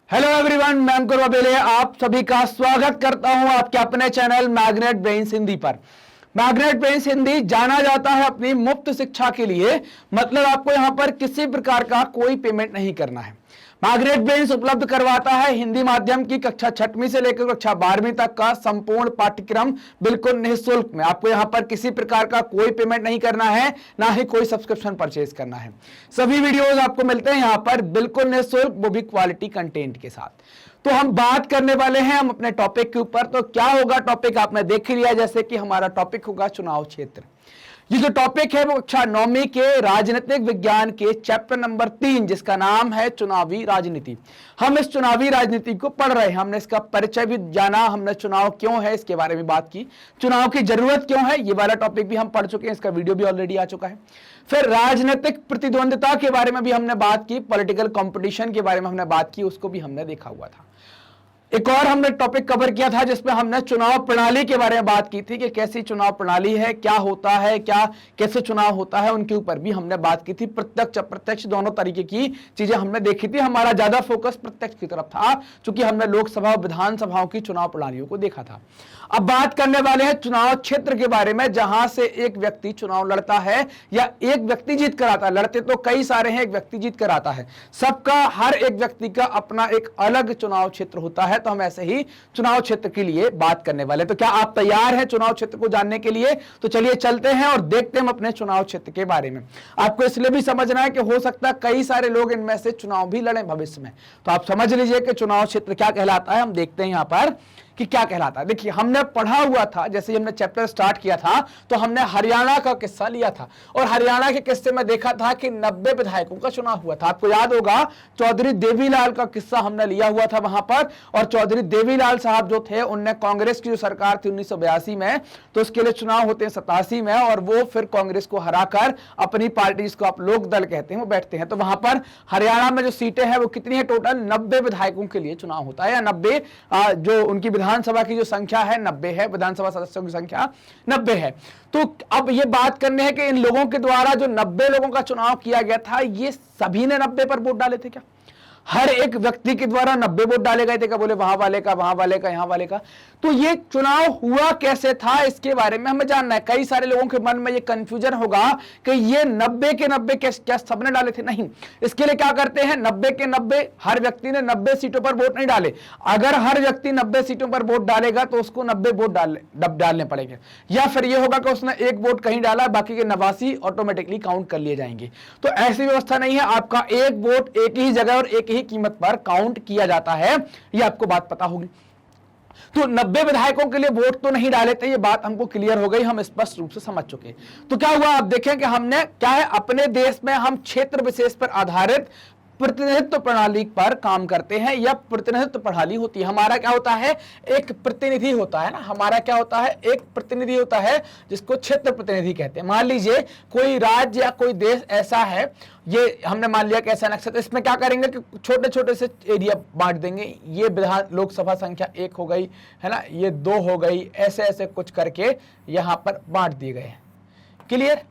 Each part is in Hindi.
हेलो एवरीवन, मैं अंकुर वाबेले आप सभी का स्वागत करता हूं आपके अपने चैनल मैग्नेट ब्रेन्स हिंदी पर। मैग्नेट ब्रेन्स हिंदी जाना जाता है अपनी मुफ्त शिक्षा के लिए, मतलब आपको यहां पर किसी प्रकार का कोई पेमेंट नहीं करना है। मैग्नेट ब्रेन्स उपलब्ध करवाता है हिंदी माध्यम की कक्षा 6वीं से लेकर कक्षा 12वीं तक का संपूर्ण पाठ्यक्रम बिल्कुल निःशुल्क में। आपको यहां पर किसी प्रकार का कोई पेमेंट नहीं करना है, ना ही कोई सब्सक्रिप्शन परचेज करना है। सभी वीडियोस आपको मिलते हैं यहां पर बिल्कुल निःशुल्क, वो भी क्वालिटी कंटेंट के साथ। तो हम बात करने वाले हैं हम अपने टॉपिक के ऊपर। तो क्या होगा टॉपिक आपने देख लिया, जैसे कि हमारा टॉपिक होगा चुनाव क्षेत्र। ये जो टॉपिक है वो कक्षा 9वीं के राजनीतिक विज्ञान के चैप्टर नंबर 3, जिसका नाम है चुनावी राजनीति। हम इस चुनावी राजनीति को पढ़ रहे हैं, हमने इसका परिचय भी जाना, हमने चुनाव क्यों है इसके बारे में बात की, चुनाव की जरूरत क्यों है ये वाला टॉपिक भी हम पढ़ चुके हैं, इसका वीडियो भी ऑलरेडी आ चुका है। फिर राजनीतिक प्रतिद्वंदिता के बारे में भी हमने बात की, पॉलिटिकल कंपटीशन के बारे में हमने बात की, उसको भी हमने देखा हुआ था। एक और हमने टॉपिक कवर किया था जिसमें हमने चुनाव प्रणाली के बारे में बात की थी कि कैसी चुनाव प्रणाली है, क्या होता है, क्या कैसे चुनाव होता है, उनके ऊपर भी हमने बात की थी। प्रत्यक्ष अप्रत्यक्ष दोनों तरीके की चीजें हमने देखी थी। हमारा ज्यादा फोकस प्रत्यक्ष की तरफ था क्योंकि हमने लोकसभा और विधानसभाओं की चुनाव प्रणालियों को देखा था। अब बात करने वाले हैं चुनाव क्षेत्र के बारे में, जहां से एक व्यक्ति चुनाव लड़ता है या एक व्यक्ति जीत कर आता है। लड़ते तो कई सारे हैं, एक व्यक्ति जीत कर आता है। सबका, हर एक व्यक्ति का अपना एक अलग चुनाव क्षेत्र होता है। तो हम ऐसे ही चुनाव क्षेत्र के लिए बात करने वाले। तो क्या आप तैयार हैं चुनाव क्षेत्र को जानने के लिए? तो चलिए चलते हैं और देखते हैं अपने चुनाव क्षेत्र के बारे में। आपको इसलिए भी समझना है कि हो सकता है कई सारे लोग इनमें से चुनाव भी लड़ें भविष्य में। तो आप समझ लीजिए कि चुनाव क्षेत्र क्या कहलाता है। हम देखते हैं यहां पर कि क्या कहलाता है। देखिए, हमने पढ़ा हुआ था, जैसे ही हमने चैप्टर स्टार्ट किया था तो हमने हरियाणा का किस्सा लिया था और हरियाणा के किस्से में देखा था कि 90 विधायकों का चुनाव हुआ था। आपको याद होगा चौधरी देवीलाल का किस्सा हमने लिया हुआ था वहां पर। और चौधरी देवीलाल साहब जो थे, उनने कांग्रेस की जो सरकार थी 1982 में, तो उसके लिए चुनाव होते हैं 87 में, और वो फिर कांग्रेस को हराकर अपनी पार्टी, जिसको आप लोक दल कहते हैं, वो बैठते हैं। तो वहां पर हरियाणा में जो सीटें हैं वो कितनी है टोटल? 90 विधायकों के लिए चुनाव होता है, या 90 जो उनकी विधानसभा की जो संख्या है 90 है, विधानसभा सदस्यों की संख्या 90 है। तो अब ये बात करने है कि इन लोगों के द्वारा जो 90 लोगों का चुनाव किया गया था, ये सभी ने 90 पर वोट डाले थे क्या? हर एक व्यक्ति के द्वारा 90 वोट डाले गए थे क्या? बोले वहां वाले का, वहां वाले का, यहां वाले का। तो ये चुनाव हुआ कैसे था, इसके बारे में हमें जानना है। कई सारे लोगों के मन में ये कंफ्यूजन होगा कि ये 90 के 90 क्या सबने डाले थे? नहीं। इसके लिए क्या करते हैं, 90 के 90 हर व्यक्ति ने 90 सीटों पर वोट नहीं डाले। अगर हर व्यक्ति 90 सीटों पर वोट डालेगा तो उसको 90 वोट डालने पड़ेंगे, या फिर ये होगा कि उसने एक वोट कहीं डाला, बाकी के 89 ऑटोमेटिकली काउंट कर लिए जाएंगे। तो ऐसी व्यवस्था नहीं है। आपका एक वोट एक ही जगह और एक ही कीमत पर काउंट किया जाता है, ये आपको बात पता होगी। तो 90 विधायकों के लिए वोट तो नहीं डाले थे, ये बात हमको क्लियर हो गई, हम स्पष्ट रूप से समझ चुके। तो क्या हुआ, आप देखें कि हमने क्या है, अपने देश में हम क्षेत्र विशेष पर आधारित प्रतिनिधित्व प्रणाली पर काम करते हैं, या प्रतिनिधित्व प्रणाली होती है। हमारा क्या होता है, एक प्रतिनिधि होता है ना, हमारा क्या होता है, एक प्रतिनिधि होता है, जिसको क्षेत्र प्रतिनिधि कहते हैं। मान लीजिए कोई राज्य या कोई देश ऐसा है, ये हमने मान लिया कि ऐसा नक्शा, तो इसमें क्या करेंगे कि छोटे छोटे से एरिया बांट देंगे। ये विधान लोकसभा संख्या 1 हो गई है ना, ये 2 हो गई, ऐसे ऐसे कुछ करके यहां पर बांट दिए गए हैं। क्लियर?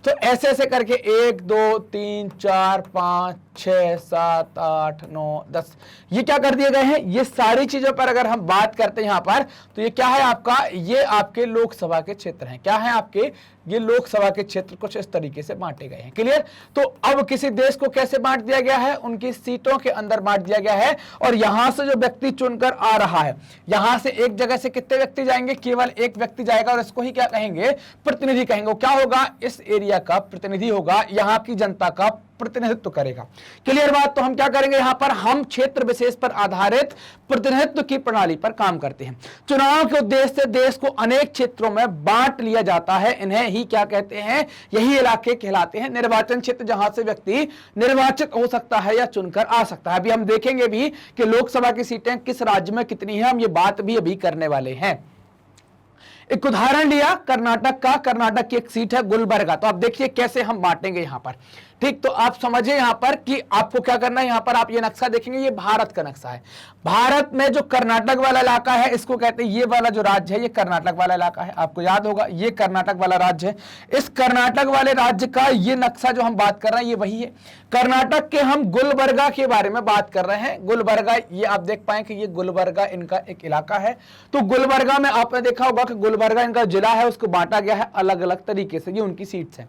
तो ऐसे ऐसे करके 1 2 3 4 5 6 7 8 9 10 ये क्या कर दिए गए हैं। ये सारी चीजों पर अगर हम बात करते हैं यहां पर, तो ये क्या है आपका, ये आपके लोकसभा के क्षेत्र हैं। क्या है आपके, ये लोकसभा के क्षेत्र कुछ इस तरीके से बांटे गए हैं। क्लियर? तो अब किसी देश को कैसे बांट दिया गया है, उनकी सीटों के अंदर बांट दिया गया है। और यहां से जो व्यक्ति चुनकर आ रहा है, यहां से एक जगह से कितने व्यक्ति जाएंगे, केवल एक व्यक्ति जाएगा, और इसको ही क्या कहेंगे, प्रतिनिधि कहेंगे। क्या होगा, इस एरिया का प्रतिनिधि होगा, यहां की जनता का प्रतिनिधित्व करेगा। क्लियर बात? तो हम क्या करेंगे यहां पर, हम क्षेत्र विशेष पर आधारित प्रतिनिधित्व की प्रणाली पर काम करते हैं। चुनाव के उद्देश्य से देश को अनेक क्षेत्रों में बांट लिया जाता है। इन्हें ही क्या कहते हैं, यही इलाके कहलाते हैं निर्वाचन क्षेत्र, जहां से व्यक्ति निर्वाचित हो सकता है या चुनकर आ सकता है। अभी हम देखेंगे भी कि लोकसभा की सीटें किस राज्य में कितनी है, हम ये बात भी अभी करने वाले हैं। एक उदाहरण लिया कर्नाटक का, कर्नाटक की एक सीट है गुलबर्गा। तो आप देखिए कैसे हम बांटेंगे यहां पर। ठीक, तो आप समझिए यहां पर कि आपको क्या करना है। यहां पर आप ये नक्शा देखेंगे, ये भारत का नक्शा है। भारत में जो कर्नाटक वाला इलाका है इसको कहते हैं, ये वाला जो राज्य है ये कर्नाटक वाला इलाका है। आपको याद होगा ये कर्नाटक वाला राज्य है। इस कर्नाटक वाले राज्य का ये नक्शा जो हम बात कर रहे हैं ये वही है। कर्नाटक के हम गुलबर्गा के बारे में बात कर रहे हैं। गुलबर्गा, ये आप देख पाए कि ये गुलबर्गा इनका एक इलाका है। तो गुलबर्गा में आपने देखा होगा कि गुलबर्गा इनका जिला है, उसको बांटा गया है अलग अलग तरीके से, ये उनकी सीट्स हैं।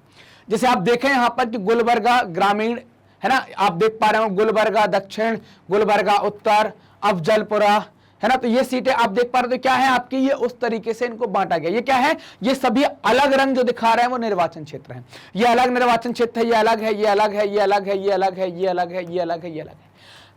जैसे आप देखें यहां पर कि गुलबर्गा ग्रामीण है ना, आप देख पा रहे हो गुलबर्गा दक्षिण, गुलबर्गा उत्तर, अफजलपुरा है ना, तो ये सीटें आप देख पा रहे हो। तो क्या है आपकी, ये उस तरीके से इनको बांटा गया। ये क्या है, ये सभी अलग रंग जो दिखा रहे हैं वो निर्वाचन क्षेत्र है। ये अलग निर्वाचन क्षेत्र है, ये अलग है, ये अलग है, ये अलग है, ये अलग है, ये अलग है, ये अलग है, ये अलग है।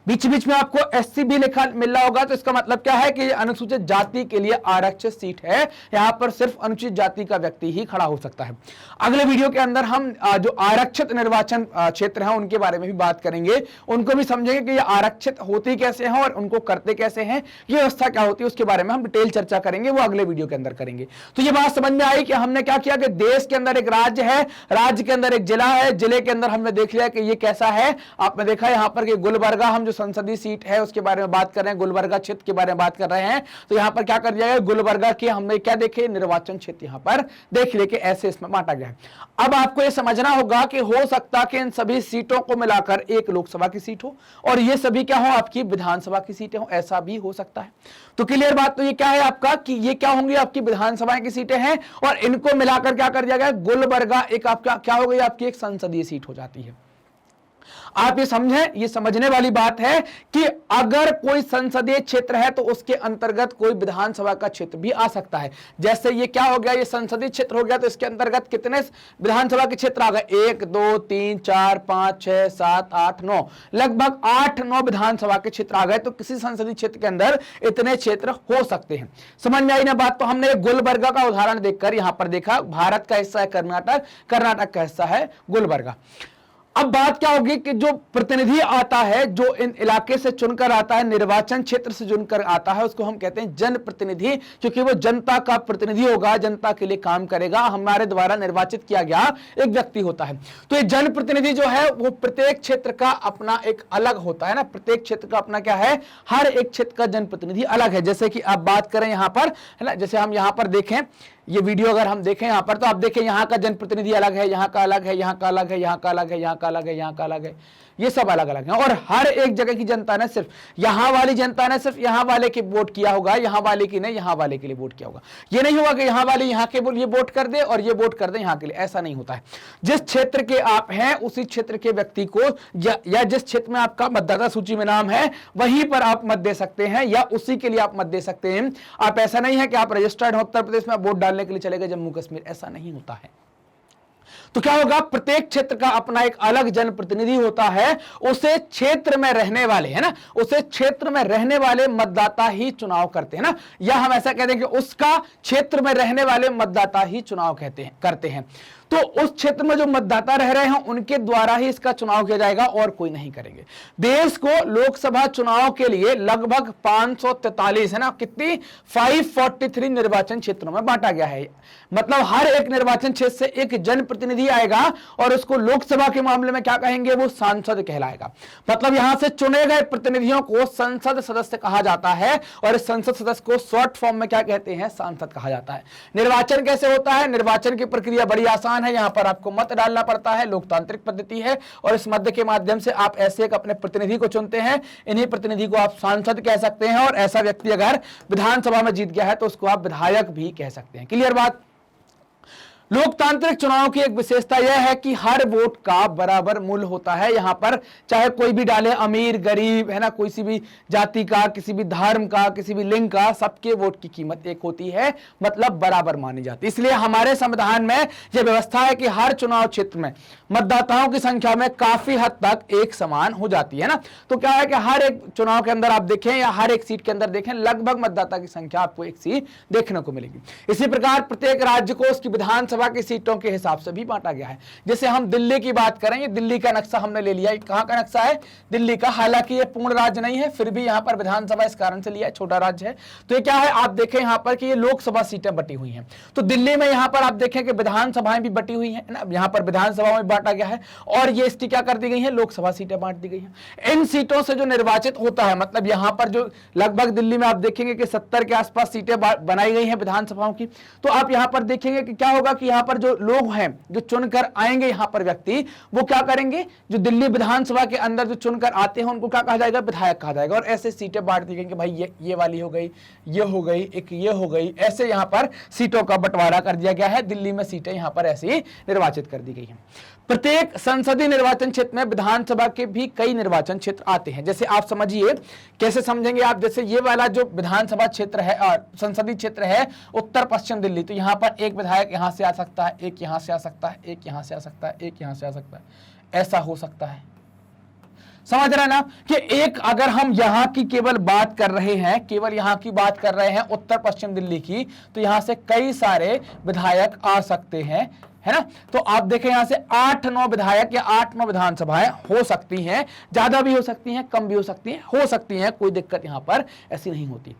बीच बीच में आपको एससी भी लिखा मिल रहा होगा, तो इसका मतलब क्या है कि ये अनुसूचित जाति के लिए आरक्षित सीट है। यहां पर सिर्फ अनुसूचित जाति का व्यक्ति ही खड़ा हो सकता है। अगले वीडियो के अंदर हम जो आरक्षित निर्वाचन क्षेत्र हैं उनके बारे में भी बात करेंगे, उनको भी समझेंगे कि ये आरक्षित होती कैसे हैं और उनको करते कैसे हैं, ये व्यवस्था क्या होती है, उसके बारे में हम डिटेल चर्चा करेंगे, वो अगले वीडियो के अंदर करेंगे। तो ये बात समझ में आई कि हमने क्या किया कि देश के अंदर एक राज्य है, राज्य के अंदर एक जिला है, जिले के अंदर हमने देख लिया कि ये कैसा है। आपने देखा यहां पर कि गुलबर्गा हम जो संसदीय सीट है उसके बारे में बात कर रहे हैं, गुलबर्गा क्षेत्र के बारे में बात कर रहे हैं। तो यहां पर क्या कर दिया गया, गुलबर्गा के हमने क्या देखे, निर्वाचन क्षेत्र यहां पर देख लिया कि ऐसे इसमें बांटा गया है। अब आपको यह समझना होगा कि हो सकता कि इन सभी सीटों को मिलाकर एक लोकसभा की सीट हो और ये सभी क्या हो, आपकी विधानसभा की सीटें हो, ऐसा भी हो सकता है। तो क्लियर बात, तो ये क्या है आपका कि ये क्या होंगी, आपकी विधानसभा की सीटें हैं और इनको मिलाकर क्या कर दिया गया, गुलबर्गा एक आपका क्या हो गई, आपकी एक संसदीय सीट हो जाती है। आप ये समझें, ये समझने वाली बात है कि अगर कोई संसदीय क्षेत्र है तो उसके अंतर्गत कोई विधानसभा का क्षेत्र भी आ सकता है। जैसे ये क्या हो गया, ये संसदीय क्षेत्र हो गया, तो इसके अंतर्गत कितने विधानसभा के क्षेत्र आ गए, 1 2 3 4 5 6 7 8 9, लगभग 8-9 विधानसभा के क्षेत्र आ गए। तो किसी संसदीय क्षेत्र के अंदर इतने क्षेत्र हो सकते हैं। समझ में आई ना बात। तो हमने गुलबर्गा का उदाहरण देखकर यहां पर देखा, भारत का हिस्सा है कर्नाटक, कर्नाटक का हिस्सा है गुलबर्गा। अब बात क्या होगी कि जो प्रतिनिधि आता है, जो इन इलाके से चुनकर आता है, निर्वाचन क्षेत्र से चुनकर आता है, उसको हम कहते हैं जनप्रतिनिधि, क्योंकि वो जनता का प्रतिनिधि होगा, जनता के लिए काम करेगा, हमारे द्वारा निर्वाचित किया गया एक व्यक्ति होता है। तो ये जनप्रतिनिधि जो है वो प्रत्येक क्षेत्र का अपना एक अलग होता है ना, प्रत्येक क्षेत्र का अपना क्या है, हर एक क्षेत्र का जनप्रतिनिधि अलग है। जैसे कि आप बात करें यहां पर है ना, जैसे हम यहां पर देखें ये वीडियो अगर हम देखें यहां पर, तो आप देखें यहां का जनप्रतिनिधि अलग है, यहां का अलग है, यहां का अलग है, यहां का अलग है, यहां का अलग है, यहां का अलग है, ये सब अलग अलग हैं। और हर एक जगह की जनता ने सिर्फ यहां वाली जनता ने सिर्फ यहां वाले के वोट किया होगा, यहां वाले की ने यहां वाले के लिए वोट किया होगा। ये नहीं होगा कि यहां वाले यहां के ये वोट कर दे और ये वोट कर दे यहां के लिए, ऐसा नहीं होता है। जिस क्षेत्र के आप हैं उसी क्षेत्र के व्यक्ति को या जिस क्षेत्र में आपका मतदाता सूची में नाम है वहीं पर आप मत दे सकते हैं या उसी के लिए आप मत दे सकते हैं। आप ऐसा नहीं है कि आप रजिस्टर्ड हो उत्तर प्रदेश में वोट डालने के लिए चले गए जम्मू कश्मीर, ऐसा नहीं होता है। तो क्या होगा, प्रत्येक क्षेत्र का अपना एक अलग जनप्रतिनिधि होता है, उसे क्षेत्र में रहने वाले है ना, उसे क्षेत्र में रहने वाले मतदाता ही चुनाव करते हैं ना, या हम ऐसा कहते हैं कि उसका क्षेत्र में रहने वाले मतदाता ही चुनाव करते हैं। तो उस क्षेत्र में जो मतदाता रह रहे हैं उनके द्वारा ही इसका चुनाव किया जाएगा और कोई नहीं करेंगे। देश को लोकसभा चुनाव के लिए लगभग 543 है ना, कितनी 543 निर्वाचन क्षेत्रों में बांटा गया है। मतलब हर एक निर्वाचन क्षेत्र से एक जनप्रतिनिधि आएगा और उसको लोकसभा के मामले में क्या कहेंगे, वो सांसद कहलाएगा। मतलब यहां से चुने गए प्रतिनिधियों को संसद सदस्य कहा जाता है और इस संसद सदस्य को शॉर्ट फॉर्म में क्या कहते हैं, सांसद कहा जाता है। निर्वाचन कैसे होता है, निर्वाचन की प्रक्रिया बड़ी आसान है। यहां पर आपको मत डालना पड़ता है, लोकतांत्रिक पद्धति है और इस मत के माध्यम से आप ऐसे एक अपने प्रतिनिधि को चुनते हैं। इन्हीं प्रतिनिधि को आप सांसद कह सकते हैं और ऐसा व्यक्ति अगर विधानसभा में जीत गया है तो उसको आप विधायक भी कह सकते हैं। क्लियर बात। लोकतांत्रिक चुनाव की एक विशेषता यह है कि हर वोट का बराबर मूल्य होता है। यहां पर चाहे कोई भी डाले, अमीर गरीब है ना, कोई सी भी जाति का, किसी भी धर्म का, किसी भी लिंग का, सबके वोट की कीमत एक होती है, मतलब बराबर मानी जाती है। इसलिए हमारे संविधान में यह व्यवस्था है कि हर चुनाव क्षेत्र में मतदाताओं की संख्या में काफी हद तक एक समान हो जाती है ना। तो क्या है कि हर एक चुनाव के अंदर आप देखें या हर एक सीट के अंदर देखें, लगभग मतदाता की संख्या आपको एक सी देखने को मिलेगी। इसी प्रकार प्रत्येक राज्य को उसकी विधानसभा लोकसभा की सीटों के हिसाब से भी बांटा गया है। जैसे हम दिल्ली की बात करें, ये दिल्ली का नक्शा हमने ले लिया, कहां का नक्शा है, दिल्ली का। हालांकि ये पूर्ण राज्य नहीं है, फिर भी यहां पर विधानसभा इस कारण से लिया है, छोटा राज्य है। तो ये क्या है, आप देखें यहां पर कि ये लोकसभा सीटें बटी हुई हैं। तो दिल्ली में यहां पर आप देखें कि विधानसभाएं भी बटी हुई हैं ना, यहां पर विधानसभा में बांटा गया है, और ये इसकी क्या कर दी गई है, लोकसभा सीटें बांट दी गई हैं। इन सीटों से जो निर्वाचित होता है, मतलब यहां पर जो लगभग दिल्ली में आप देखेंगे कि 70 के आसपास सीटें बनाई गई हैं विधानसभाओं की। तो आप यहां पर देखेंगे कि क्या होगा कि यहां पर जो लोग हैं, जो चुनकर आएंगे यहां पर व्यक्ति, वो क्या करेंगे, जो दिल्ली विधानसभा के अंदर जो चुनकर आते हैं उनको क्या कहा जाएगा, विधायक कहा जाएगा। और ऐसे सीटें बांट दी गई कि भाई ये वाली हो गई, ये हो गई, एक ये हो गई, ऐसे यहां पर सीटों का बंटवारा कर दिया गया है। दिल्ली में सीटें यहां पर ऐसी निर्वाचित कर दी गई हैं। प्रत्येक संसदीय निर्वाचन क्षेत्र में विधानसभा के भी कई निर्वाचन क्षेत्र आते हैं। जैसे आप समझिए, कैसे समझेंगे आप, जैसे ये वाला जो विधानसभा क्षेत्र है और संसदीय क्षेत्र है उत्तर पश्चिम दिल्ली, तो यहां पर एक विधायक यहां से आ सकता है, एक यहां से आ सकता है, एक यहां से आ सकता है, एक यहां से आ सकता है, ऐसा हो सकता है। समझ रहे हैं ना कि एक अगर हम यहां की केवल बात कर रहे हैं, केवल यहां की बात कर रहे हैं उत्तर पश्चिम दिल्ली की, तो यहां से कई सारे विधायक आ सकते हैं, है ना। तो आप देखें यहां से 8-9 विधायक या 8-9 विधानसभाएं हो सकती हैं, ज्यादा भी हो सकती हैं, कम भी हो सकती हैं, कोई दिक्कत यहां पर ऐसी नहीं होती।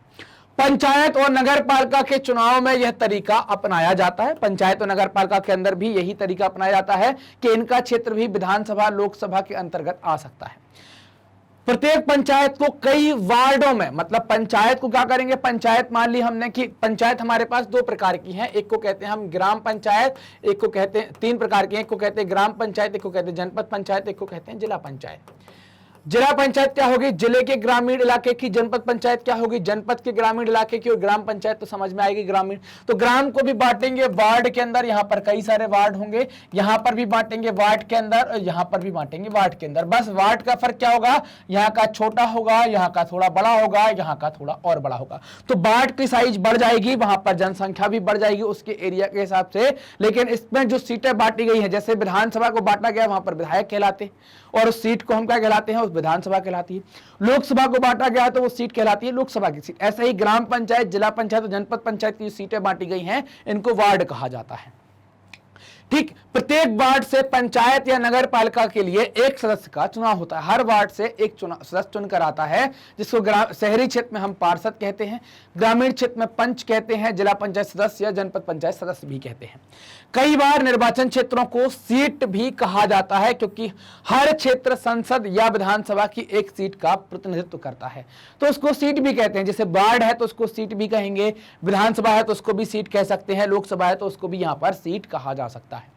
पंचायत और नगर पालिका के चुनाव में यह तरीका अपनाया जाता है। पंचायत और नगर पालिका के अंदर भी यही तरीका अपनाया जाता है कि इनका क्षेत्र भी विधानसभा लोकसभा के अंतर्गत आ सकता है। प्रत्येक पंचायत को कई वार्डों में, मतलब पंचायत को क्या करेंगे, पंचायत मान ली हमने कि पंचायत हमारे पास 2 प्रकार की है, एक को कहते हैं हम ग्राम पंचायत, एक को कहते हैं 3 प्रकार की, एक को कहते हैं ग्राम पंचायत, एक को कहते हैं जनपद पंचायत, एक को कहते हैं जिला पंचायत। जिला पंचायत क्या होगी, जिले के ग्रामीण इलाके की। जनपद पंचायत क्या होगी, जनपद के ग्रामीण इलाके की। और ग्राम पंचायत तो समझ में आएगी, ग्रामीण। तो ग्राम को भी बांटेंगे वार्ड के अंदर, यहां पर कई सारे वार्ड होंगे, यहां पर भी बांटेंगे वार्ड के अंदर, और यहां पर भी बांटेंगे वार्ड के अंदर। बस वार्ड का फर्क क्या होगा, यहां का छोटा होगा, यहां का थोड़ा बड़ा होगा, यहां का थोड़ा और बड़ा होगा। तो वार्ड की साइज बढ़ जाएगी, वहां पर जनसंख्या भी बढ़ जाएगी उसके एरिया के हिसाब से। लेकिन इसमें जो सीटें बांटी गई है, जैसे विधानसभा को बांटा गया, वहां पर विधायक कहलाते, और उस सीट को हम क्या कहलाते हैं, उस विधानसभा कहलाती है। लोकसभा को बांटा गया तो वो सीट कहलाती है लोकसभा की सीट। ऐसे ही ग्राम पंचायत, जिला पंचायत और जनपद पंचायत की सीटें बांटी गई हैं, इनको वार्ड कहा जाता है। ठीक, प्रत्येक वार्ड से पंचायत या नगर पालिका के लिए एक सदस्य का चुनाव होता है। हर वार्ड से एक सदस्य चुनकर आता है, जिसको शहरी क्षेत्र में हम पार्षद कहते हैं, ग्रामीण क्षेत्र में पंच कहते हैं, जिला पंचायत सदस्य या जनपद पंचायत सदस्य भी कहते हैं। कई बार निर्वाचन क्षेत्रों को सीट भी कहा जाता है, क्योंकि हर क्षेत्र संसद या विधानसभा की एक सीट का प्रतिनिधित्व करता है, तो उसको सीट भी कहते हैं। जैसे वार्ड है तो उसको सीट भी कहेंगे, विधानसभा है तो उसको भी सीट कह सकते हैं, लोकसभा है तो उसको भी यहां पर सीट कहा जा सकता है।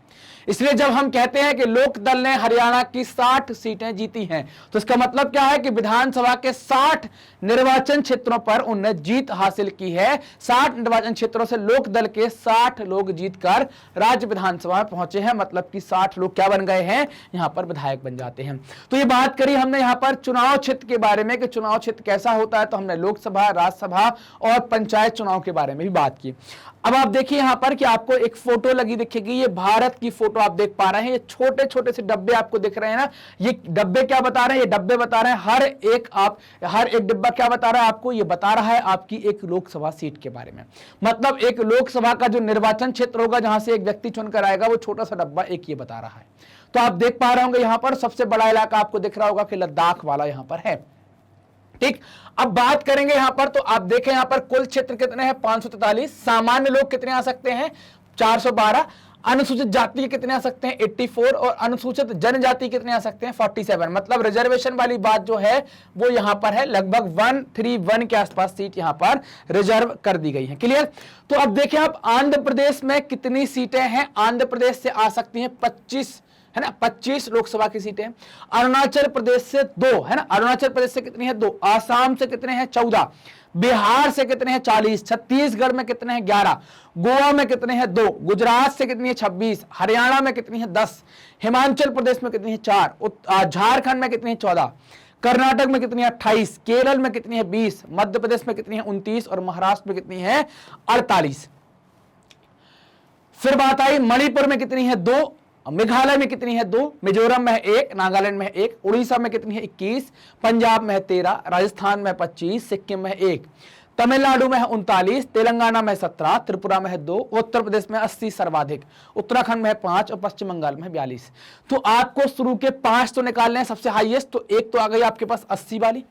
इसलिए जब हम कहते हैं कि लोक दल ने हरियाणा की 60 सीटें जीती हैं, तो इसका मतलब क्या है कि विधानसभा के 60 निर्वाचन क्षेत्रों पर उन्होंने जीत हासिल की है। 60 निर्वाचन क्षेत्रों से लोक दल के 60 लोग जीतकर राज्य विधानसभा में पहुंचे हैं, मतलब कि 60 लोग क्या बन गए हैं, यहां पर विधायक बन जाते हैं। तो ये बात करी हमने यहां पर चुनाव क्षेत्र के बारे में कि चुनाव क्षेत्र कैसा होता है, तो हमने लोकसभा, राज्यसभा और पंचायत चुनाव के बारे में भी बात की। अब आप देखिए यहां पर कि आपको एक फोटो लगी दिखेगी, ये भारत की फोटो आप देख पा रहे हैं। ये छोटे छोटे से डब्बे आपको दिख रहे हैं ना, ये डब्बे क्या बता रहे हैं, ये डब्बे बता रहे हैं हर एक डिब्बा क्या बता रहा है आपको, ये बता रहा है आपकी एक लोकसभा सीट के बारे में। मतलब एक लोकसभा का जो निर्वाचन क्षेत्र होगा जहां से एक व्यक्ति चुनकर आएगा, वो छोटा सा डब्बा एक ये बता रहा है। तो आप देख पा रहे होंगे यहां पर सबसे बड़ा इलाका आपको दिख रहा होगा कि लद्दाख वाला यहां पर है। ठीक, अब बात करेंगे यहां पर, तो आप देखें यहां पर कुल क्षेत्र कितने हैं, 543। सामान्य लोग कितने आ सकते हैं, 412। अनुसूचित जाति के कितने आ सकते हैं, 84। और अनुसूचित जनजाति कितने आ सकते हैं, 47। मतलब रिजर्वेशन वाली बात जो है वो यहां पर है, लगभग 131 के आसपास सीट यहां पर रिजर्व कर दी गई है। क्लियर। तो अब देखें आप आंध्र प्रदेश में कितनी सीटें हैं, आंध्र प्रदेश से आ सकती हैं 25, है ना, 25 लोकसभा की सीटें। अरुणाचल प्रदेश से 2, है ना, अरुणाचल प्रदेश से कितनी है, 2। आसाम से कितने हैं, 14। बिहार से कितने हैं, 40। छत्तीसगढ़ में कितने हैं, 11। गोवा में कितने हैं, 2। गुजरात से कितनी है, 26। हरियाणा में कितनी है, 10। हिमाचल प्रदेश में कितनी है, 4। झारखंड में कितनी है, 14। कर्नाटक में कितनी है, 28। केरल में कितनी है, 20। मध्य प्रदेश में कितनी है, 29। और महाराष्ट्र में कितनी है, 48। फिर बात आई मणिपुर में कितनी है, 2। मेघालय में कितनी है, 2। मिजोरम में है 1। नागालैंड में है 1। उड़ीसा में कितनी है, 21। पंजाब में है 13। राजस्थान में 25। सिक्किम में 1। तमिलनाडु में है 39, तेलंगाना में 17, त्रिपुरा में है 2, उत्तर प्रदेश में 80 सर्वाधिक, उत्तराखंड में है 5 और पश्चिम बंगाल में है 42। तो आपको शुरू के 5 तो निकालने हैं सबसे हाईएस्ट, तो एक तो आ गई आपके पास 80 वाली।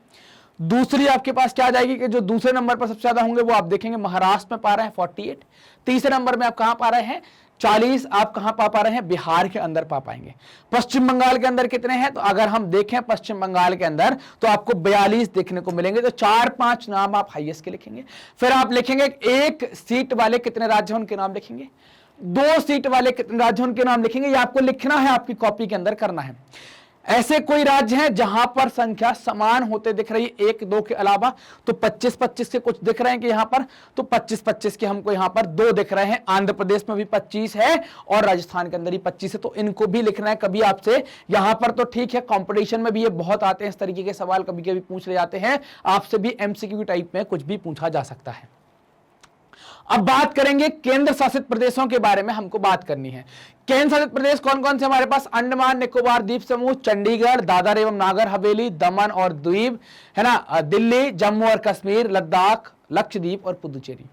दूसरी आपके पास क्या आ जाएगी कि जो दूसरे नंबर पर सबसे ज्यादा होंगे वो आप देखेंगे महाराष्ट्र में पा रहे हैं 48। तीसरे नंबर में आप कहां पा रहे हैं 40। आप कहां पा रहे हैं बिहार के अंदर पा पाएंगे। पश्चिम बंगाल के अंदर कितने हैं, तो अगर हम देखें पश्चिम बंगाल के अंदर तो आपको 42 देखने को मिलेंगे। तो 4-5 नाम आप हाईएस्ट के लिखेंगे। फिर आप लिखेंगे 1 सीट वाले कितने राज्य हैं उनके नाम लिखेंगे, 2 सीट वाले कितने राज्य उनके नाम लिखेंगे। ये आपको लिखना है, आपकी कॉपी के अंदर करना है। ऐसे कोई राज्य हैं जहां पर संख्या समान होते दिख रही है 1-2 के अलावा, तो 25-25 के कुछ दिख रहे हैं कि यहां पर, तो 25-25 के हमको यहां पर 2 दिख रहे हैं। आंध्र प्रदेश में भी 25 है और राजस्थान के अंदर ही 25 है, तो इनको भी लिखना है कभी आपसे यहां पर। तो ठीक है, कंपटीशन में भी ये बहुत आते हैं इस तरीके के सवाल, कभी कभी पूछ ले जाते हैं आपसे भी, एमसीक्यू टाइप में कुछ भी पूछा जा सकता है। अब बात करेंगे केंद्र शासित प्रदेशों के बारे में, हमको बात करनी है। केंद्र शासित प्रदेश कौन कौन से हमारे पास, अंडमान निकोबार द्वीप समूह, चंडीगढ़, दादर एवं नागर हवेली, दमन और द्वीप, है ना, दिल्ली, जम्मू और कश्मीर, लद्दाख, लक्षद्वीप और पुदुचेरी।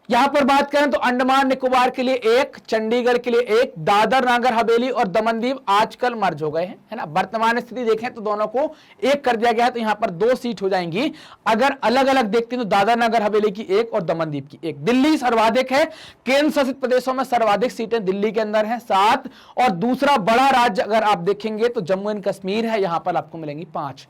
यहां पर बात करें तो अंडमान निकोबार के लिए 1, चंडीगढ़ के लिए 1, दादर नागर हवेली और दमन द्वीप आजकल मर्ज हो गए हैं, है ना। वर्तमान स्थिति देखें तो दोनों को 1 कर दिया गया है, तो यहां पर 2 सीट हो जाएंगी। अगर अलग अलग देखते हैं तो दादर नागर हवेली की 1 और दमन द्वीप की 1। दिल्ली सर्वाधिक है, केंद्र शासित प्रदेशों में सर्वाधिक सीटें दिल्ली के अंदर है 7, और दूसरा बड़ा राज्य अगर आप देखेंगे तो जम्मू एंड कश्मीर है, यहां पर आपको मिलेंगी 5।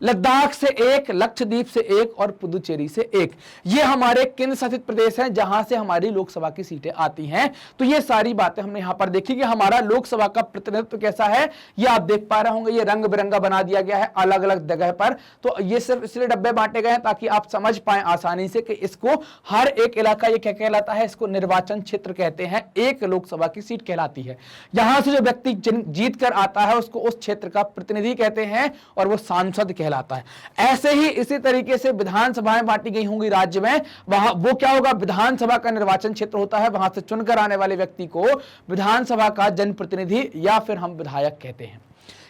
लद्दाख से 1, लक्षद्वीप से 1 और पुदुचेरी से 1। ये हमारे केंद्र शासित प्रदेश हैं जहां से हमारी लोकसभा की सीटें आती हैं। तो ये सारी बातें हमने यहां पर देखी कि हमारा लोकसभा का प्रतिनिधित्व कैसा है, ये आप देख पा रहे होंगे। ये रंग बिरंगा बना दिया गया है अलग अलग जगह पर, तो ये सिर्फ इसलिए डब्बे बांटे गए हैं ताकि आप समझ पाए आसानी से कि इसको हर एक इलाका ये क्या कहलाता है, इसको निर्वाचन क्षेत्र कहते हैं, एक लोकसभा की सीट कहलाती है। यहां से जो व्यक्ति जीत कर आता है उसको उस क्षेत्र का प्रतिनिधि कहते हैं और वो सांसद कहलाता है। ऐसे ही इसी तरीके से विधानसभाएं बांटी गई होंगी राज्य में, वहां वो क्या होगा, विधानसभा का निर्वाचन क्षेत्र होता है, वहां से चुनकर आने वाले व्यक्ति को विधानसभा का जनप्रतिनिधि या फिर हम विधायक कहते हैं।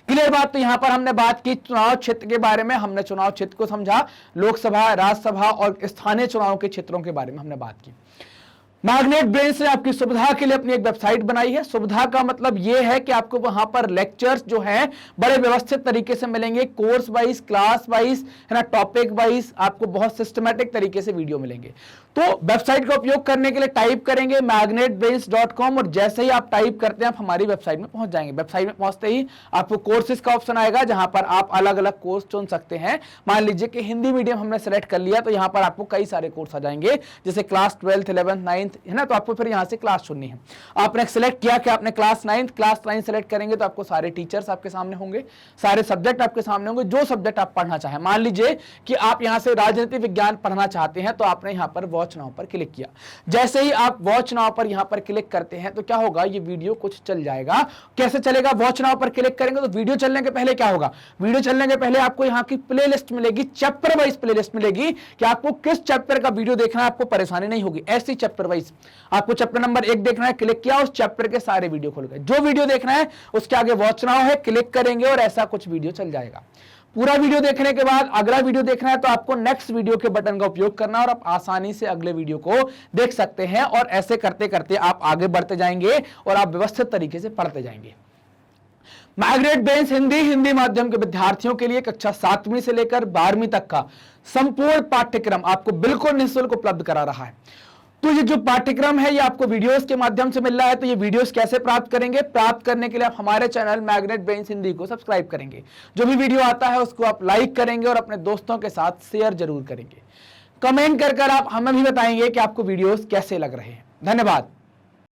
क्लियर बात। तो यहां पर हमने बात की चुनाव क्षेत्र के बारे में, हमने चुनाव क्षेत्र को समझा, लोकसभा, राज्यसभा और स्थानीय चुनाव के क्षेत्रों के बारे में हमने बात की। मैग्नेट ब्रेन्स ने आपकी सुविधा के लिए अपनी एक वेबसाइट बनाई है। सुविधा का मतलब यह है कि आपको वहां पर लेक्चर्स जो हैं बड़े व्यवस्थित तरीके से मिलेंगे, कोर्स वाइज, क्लास वाइज, है ना, टॉपिक वाइज, आपको बहुत सिस्टमैटिक तरीके से वीडियो मिलेंगे। तो वेबसाइट का उपयोग करने के लिए टाइप करेंगे magnetbrains.com और जैसे ही आप टाइप करते हैं आप हमारी वेबसाइट में पहुंच जाएंगे। वेबसाइट में पहुंचते ही आपको कोर्सेज का ऑप्शन आएगा जहां पर आप अलग अलग कोर्स चुन सकते हैं। मान लीजिए कि हिंदी मीडियम हमने सेलेक्ट कर लिया, तो यहां पर आपको कई सारे कोर्स आ जाएंगे, जैसे क्लास 12th 11th 9th, है ना, तो आपको फिर यहां से क्लास चुननी है। आपने सेलेक्ट किया कि आपने क्लास 9 सेलेक्ट करेंगे तो आपको सारे टीचर्स आपके सामने होंगे, सारे सब्जेक्ट आपके सामने होंगे, जो सब्जेक्ट आप पढ़ना चाहें। मान लीजिए कि आप यहां से राजनीति विज्ञान पढ़ना चाहते हैं, तो आपने यहां पर वॉच नाउ पर क्लिक किया। जैसे ही आप वॉच नाउ पर यहां पर क्लिक करते हैं तो क्या होगा, ये वीडियो कुछ चल जाएगा। कैसे चलेगा, वॉच नाउ पर क्लिक करेंगे तो वीडियो चलने के पहले क्या होगा, वीडियो चलने के पहले आपको यहां की प्लेलिस्ट मिलेगी, चैप्टर वाइज प्लेलिस्ट मिलेगी कि आपको किस चैप्टर का वीडियो देखना है, आपको परेशानी नहीं होगी। ऐसी चैप्टर वाइज आपको चैप्टर नंबर 1 देखना है, क्लिक किया, उस चैप्टर के सारे वीडियो खुल गए। जो वीडियो देखना है उसके आगे वॉच नाउ है, क्लिक करेंगे और ऐसा कुछ वीडियो चल जाएगा। पूरा वीडियो देखने के बाद अगला वीडियो देखना है तो आपको नेक्स्ट वीडियो के बटन का उपयोग करना है और आप आसानी से अगले वीडियो को देख सकते हैं। और ऐसे करते करते आप आगे बढ़ते जाएंगे और आप व्यवस्थित तरीके से पढ़ते जाएंगे। मैग्नेट ब्रेन्स हिंदी माध्यम के विद्यार्थियों के लिए कक्षा 7वीं से लेकर 12वीं तक का संपूर्ण पाठ्यक्रम आपको बिल्कुल निःशुल्क उपलब्ध करा रहा है। तो ये जो पाठ्यक्रम है ये आपको वीडियोस के माध्यम से मिल रहा है। तो ये वीडियोस कैसे प्राप्त करेंगे, प्राप्त करने के लिए आप हमारे चैनल मैग्नेट ब्रेन्स हिंदी को सब्सक्राइब करेंगे। जो भी वीडियो आता है उसको आप लाइक करेंगे और अपने दोस्तों के साथ शेयर जरूर करेंगे। कमेंट कर आप हमें भी बताएंगे कि आपको वीडियोस कैसे लग रहे हैं। धन्यवाद।